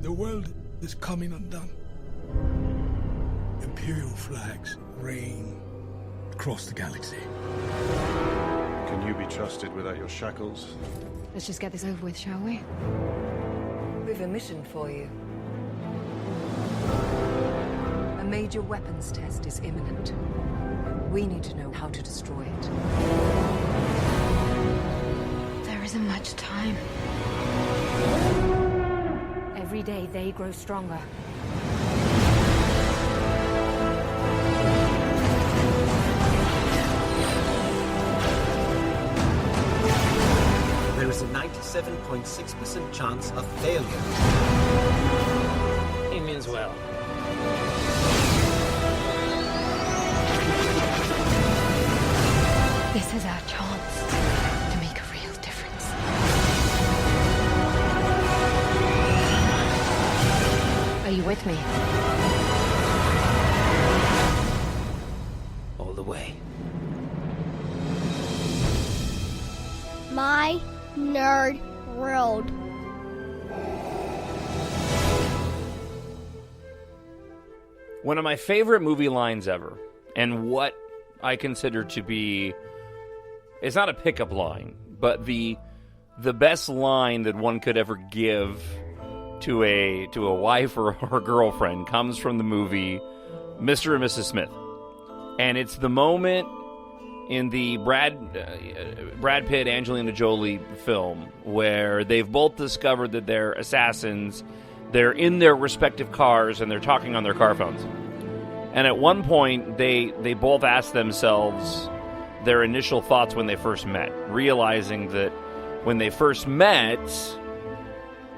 The world is coming undone. Imperial flags reign across the galaxy. Can you be trusted without your shackles? Let's just get this over with, shall we? We've a mission for you. A major weapons test is imminent. We need to know how to destroy it. There isn't much time. Every day they grow stronger. There is a 97.6% chance of failure. He means well. This is our chance to make a real difference. Are you with me? All the way. My Nerd World. One of my favorite movie lines ever, and what I consider to be, it's not a pickup line, but the best line that one could ever give to a wife or her girlfriend comes from the movie Mr. and Mrs. Smith. And it's the moment in the Brad Pitt, Angelina Jolie film where they've both discovered that they're assassins. They're in their respective cars and they're talking on their car phones. And at one point, they both ask themselves their initial thoughts when they first met, realizing that when they first met,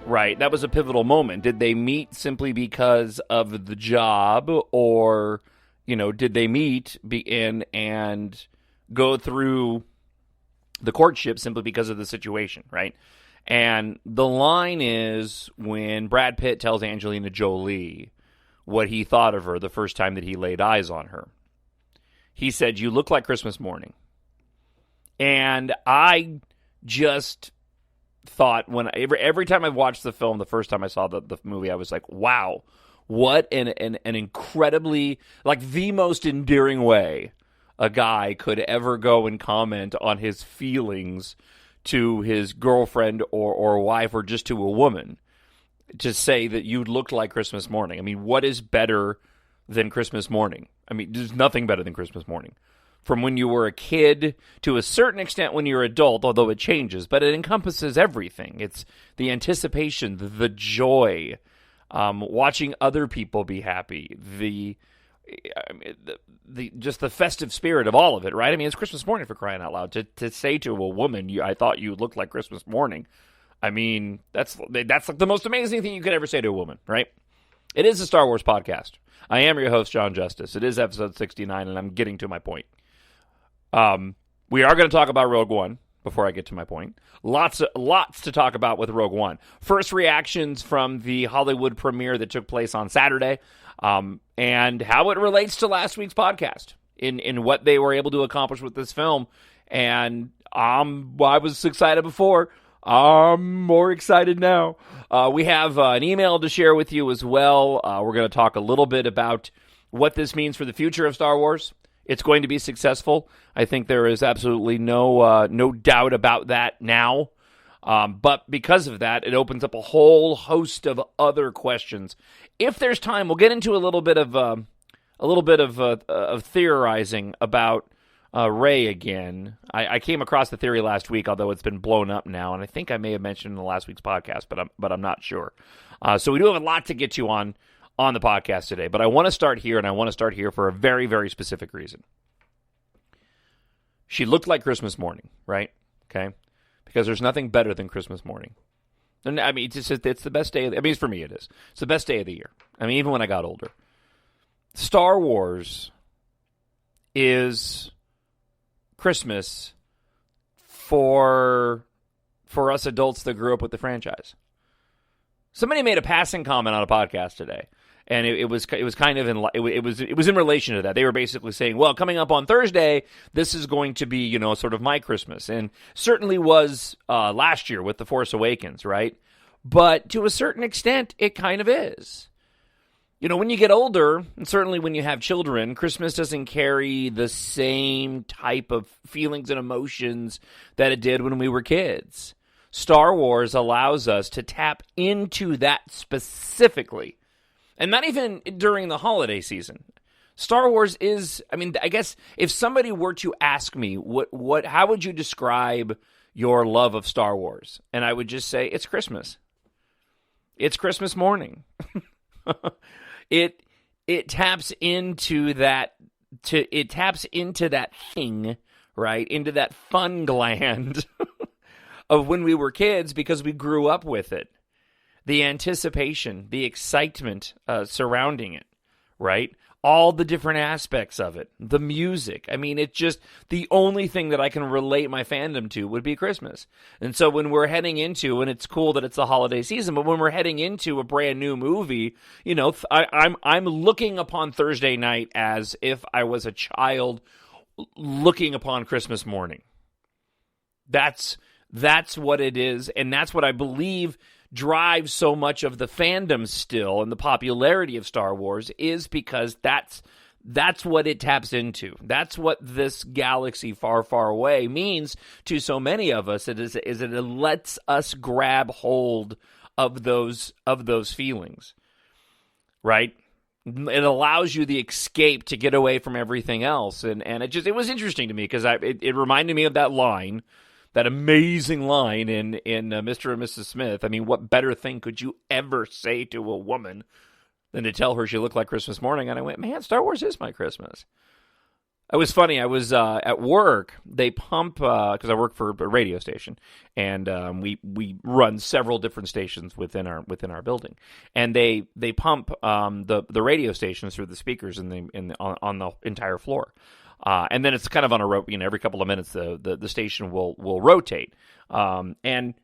right, that was a pivotal moment. Did they meet simply because of the job, or, did they meet and go through the courtship simply because of the situation, right? And the line is when Brad Pitt tells Angelina Jolie what he thought of her the first time that he laid eyes on her. He said, "You look like Christmas morning." And I just thought, every time I've watched the film, the first time I saw the movie, I was like, wow, what an incredibly, the most endearing way a guy could ever go and comment on his feelings to his girlfriend or wife or just to a woman, to say that you looked like Christmas morning. I mean, what is better than Christmas morning? I mean, there's nothing better than Christmas morning. From when you were a kid to a certain extent when you're adult, although it changes, but it encompasses everything. It's the anticipation, the joy, watching other people be happy, the just the festive spirit of all of it, right? I mean, it's Christmas morning, for crying out loud. To say to a woman, I thought you looked like Christmas morning. I mean, that's like the most amazing thing you could ever say to a woman, right? It is a Star Wars podcast. I am your host, John Justice. It is episode 69, and I'm getting to my point. We are going to talk about Rogue One before I get to my point. Lots to talk about with Rogue One. First reactions from the Hollywood premiere that took place on Saturday, and how it relates to last week's podcast in what they were able to accomplish with this film. And I was excited before. I'm more excited now. We have an email to share with you as well. We're going to talk a little bit about what this means for the future of Star Wars. It's going to be successful. I think there is absolutely no doubt about that now. But because of that, it opens up a whole host of other questions. If there's time, we'll get into a little bit of theorizing about Rey again. I came across the theory last week, although it's been blown up now, and I think I may have mentioned it in the last week's podcast, but I'm not sure. So we do have a lot to get to on the podcast today, but I want to start here, and I want to start here for a very, very specific reason. She looked like Christmas morning, right? Okay, because there's nothing better than Christmas morning. And I mean, it's the best day. For me, it is. It's the best day of the year. I mean, even when I got older, Star Wars is Christmas for us adults that grew up with the franchise. Somebody made a passing comment on a podcast today, and it was kind of it was in relation to that. They were basically saying, well, coming up on Thursday, this is going to be, sort of my Christmas, and certainly was last year with The Force Awakens, right? but to a certain extent, it kind of is. You know, when you get older, and certainly when you have children, Christmas doesn't carry the same type of feelings and emotions that it did when we were kids. Star Wars allows us to tap into that specifically, and not even during the holiday season. Star Wars is, I mean, I guess if somebody were to ask me, how would you describe your love of Star Wars? And I would just say, it's Christmas. It's Christmas morning. It taps into that, it taps into that thing, right? Into that fun gland of when we were kids because we grew up with it. The anticipation, the excitement surrounding it, right? All the different aspects of it, the music. I mean, it's just the only thing that I can relate my fandom to would be Christmas. And so when we're heading into, and it's cool that it's the holiday season, but when we're heading into a brand new movie, you know, I'm looking upon Thursday night as if I was a child looking upon Christmas morning. That's what it is, and that's what I believe drives so much of the fandom still and the popularity of Star Wars is because that's what it taps into. That's what this galaxy far, far away means to so many of us. It lets us grab hold of those feelings, right? It allows you the escape to get away from everything else, and it was interesting to me because it reminded me of that line. That amazing line in Mr. and Mrs. Smith. I mean, what better thing could you ever say to a woman than to tell her she looked like Christmas morning? And I went, man, Star Wars is my Christmas. It was funny. I was at work. They pump, because I work for a radio station, and we run several different stations within our building. And they pump the radio stations through the speakers on the entire floor. And then it's kind of on a every couple of minutes the station will rotate. And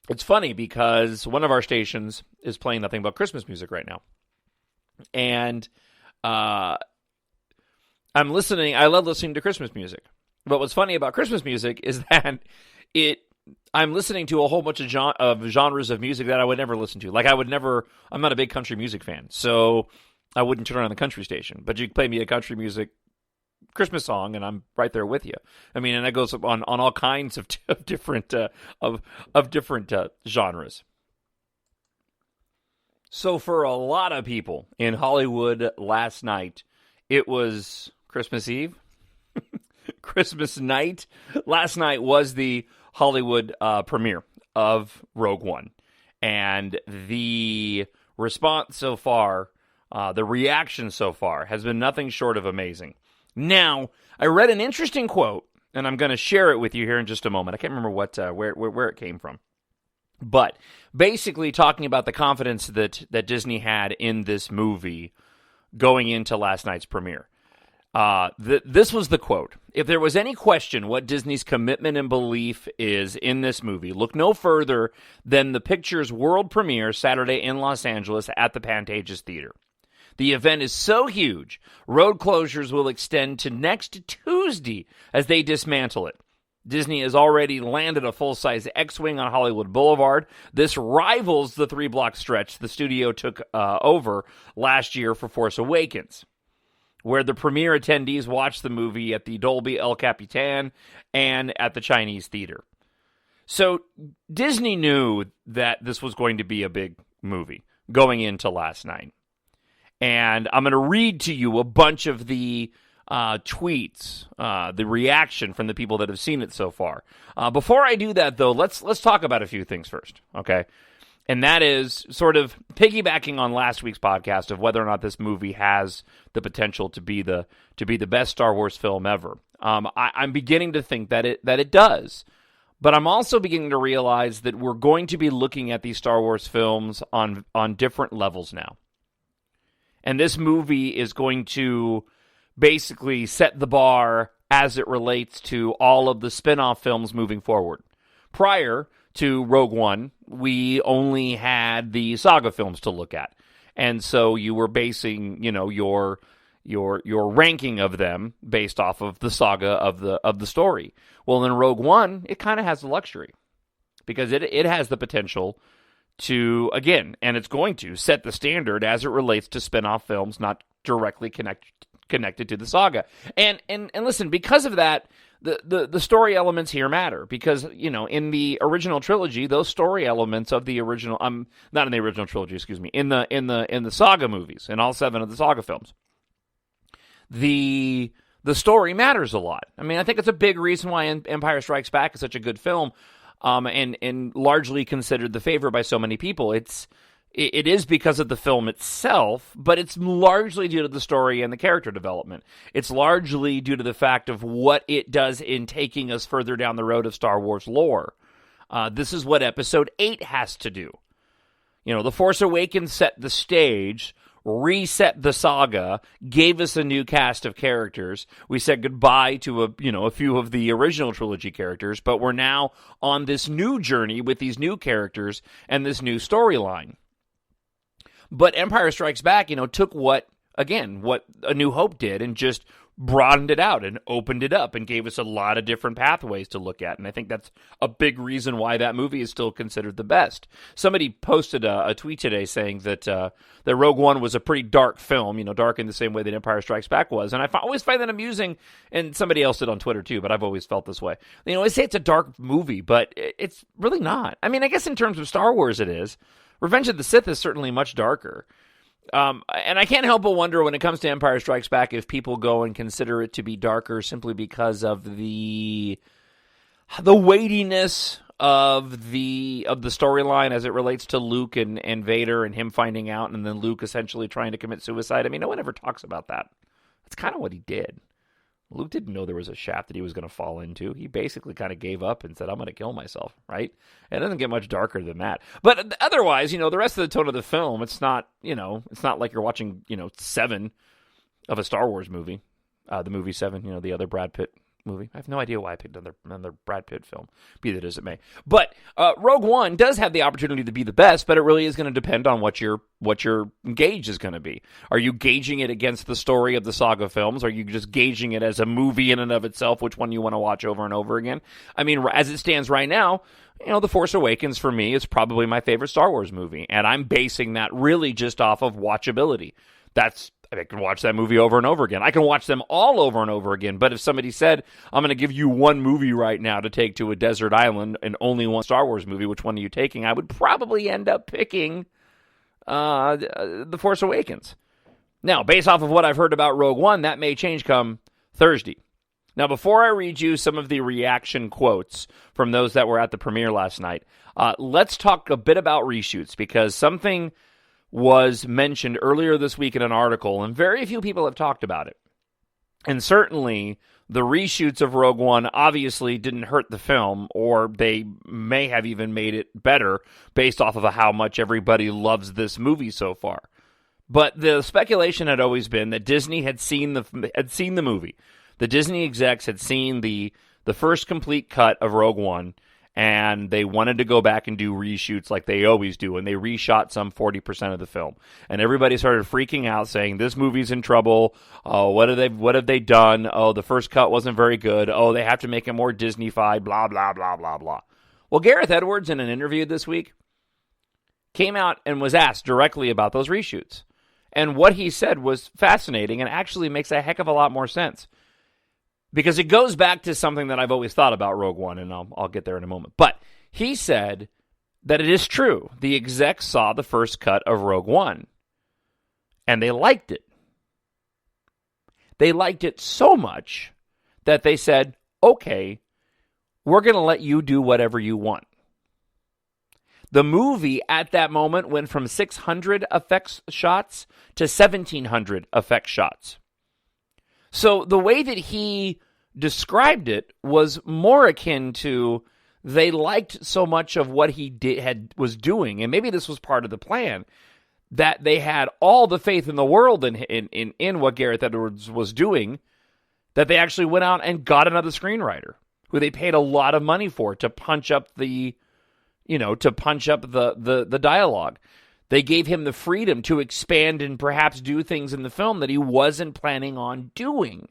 it's funny because one of our stations is playing nothing but Christmas music right now. And I'm listening. I love listening to Christmas music. But what's funny about Christmas music is that I'm listening to a whole bunch of genres of music that I would never listen to. Like I'm not a big country music fan. So I wouldn't turn on the country station, but you play me a country music Christmas song, and I'm right there with you. I mean, and that goes on all kinds of different genres. So for a lot of people in Hollywood last night, it was Christmas Eve, Christmas night. Last night was the Hollywood premiere of Rogue One, and the response so far. The reaction so far has been nothing short of amazing. Now, I read an interesting quote, and I'm going to share it with you here in just a moment. I can't remember where it came from. But basically talking about the confidence that Disney had in this movie going into last night's premiere. This was the quote. If there was any question what Disney's commitment and belief is in this movie, look no further than the picture's world premiere Saturday in Los Angeles at the Pantages Theater. The event is so huge, road closures will extend to next Tuesday as they dismantle it. Disney has already landed a full-size X-Wing on Hollywood Boulevard. This rivals the 3-block stretch the studio took over last year for Force Awakens, where the premiere attendees watched the movie at the Dolby El Capitan and at the Chinese Theater. So Disney knew that this was going to be a big movie going into last night. And I'm going to read to you a bunch of the tweets, the reaction from the people that have seen it so far. Before I do that, though, let's talk about a few things first, okay? And that is sort of piggybacking on last week's podcast of whether or not this movie has the potential to be the best Star Wars film ever. I'm beginning to think that it does. But I'm also beginning to realize that we're going to be looking at these Star Wars films on different levels now. And this movie is going to basically set the bar as it relates to all of the spin-off films moving forward. Prior to Rogue One, we only had the saga films to look at. And so you were basing, your ranking of them based off of the saga of the story. Well, in Rogue One, it kind of has the luxury. because it has the potential to, again, and it's going to set the standard as it relates to spin-off films not directly connected to the saga. And listen, because of that, the story elements here matter, because, you know, in the original trilogy, those story elements of the original, not in the original trilogy, excuse me, in the saga movies, in all 7 of the saga films, the story matters a lot. I mean, I think it's a big reason why Empire Strikes Back is such a good film, and largely considered the favorite by so many people. It is because of the film itself, but it's largely due to the story and the character development. It's largely due to the fact of what it does in taking us further down the road of Star Wars lore. This is what Episode 8 has to do. You know, The Force Awakens set the stage, reset the saga, gave us a new cast of characters. We said goodbye to a few of the original trilogy characters, but we're now on this new journey with these new characters and this new storyline. But Empire Strikes Back, you know, took what A New Hope did and just broadened it out and opened it up and gave us a lot of different pathways to look at. And I think that's a big reason why that movie is still considered the best. Somebody posted a tweet today saying that Rogue One was a pretty dark film, you know, dark in the same way that Empire Strikes Back was. And I always find that amusing, and somebody else did on Twitter too, but I've always felt this way. You know, I say it's a dark movie, but it's really not. I mean, I guess in terms of Star Wars it is. Revenge of the Sith is certainly much darker. And I can't help but wonder when it comes to Empire Strikes Back if people go and consider it to be darker simply because of the weightiness of the storyline as it relates to Luke and Vader and him finding out, and then Luke essentially trying to commit suicide. I mean, no one ever talks about that. That's kind of what he did. Luke didn't know there was a shaft that he was going to fall into. He basically kind of gave up and said, I'm going to kill myself, right? It doesn't get much darker than that. But otherwise, you know, the rest of the tone of the film, it's not like you're watching, you know, 7 of a Star Wars movie. The movie 7, you know, the other Brad Pitt movie. I have no idea why I picked another Brad Pitt film, be that as it may. But Rogue One does have the opportunity to be the best, but it really is going to depend on what your gauge is going to be. Are you gauging it against the story of the saga films? Are you just gauging it as a movie in and of itself, which one you want to watch over and over again? I mean, as it stands right now, you know, The Force Awakens for me is probably my favorite Star Wars movie, and I'm basing that really just off of watchability. I can watch that movie over and over again. I can watch them all over and over again. But if somebody said, I'm going to give you one movie right now to take to a desert island and only one Star Wars movie, which one are you taking? I would probably end up picking The Force Awakens. Now, based off of what I've heard about Rogue One, that may change come Thursday. Now, before I read you some of the reaction quotes from those that were at the premiere last night, let's talk a bit about reshoots, because something was mentioned earlier this week in an article, and very few people have talked about it. And certainly, the reshoots of Rogue One obviously didn't hurt the film, or they may have even made it better based off of how much everybody loves this movie so far. But the speculation had always been that Disney had seen the movie. The Disney execs had seen the first complete cut of Rogue One, and they wanted to go back and do reshoots like they always do, and they reshot some 40% of the film. And everybody started freaking out, saying, this movie's in trouble. Oh, what have they done? Oh, the first cut wasn't very good. Oh, they have to make it more Disney-fied, blah, blah, blah, blah, blah. Well, Gareth Edwards, in an interview this week, came out and was asked directly about those reshoots. And what he said was fascinating and actually makes a heck of a lot more sense. Because it goes back to something that I've always thought about Rogue One, and I'll get there in a moment. But he said that it is true. The execs saw the first cut of Rogue One, and they liked it. They liked it so much that they said, okay, we're going to let you do whatever you want. The movie at that moment went from 600 effects shots to 1,700 effects shots. So the way that he described it was more akin to they liked so much of what he was doing, and maybe this was part of the plan, that they had all the faith in the world in what Gareth Edwards was doing, that they actually went out and got another screenwriter who they paid a lot of money for to punch up the dialogue. They gave him the freedom to expand and perhaps do things in the film that he wasn't planning on doing.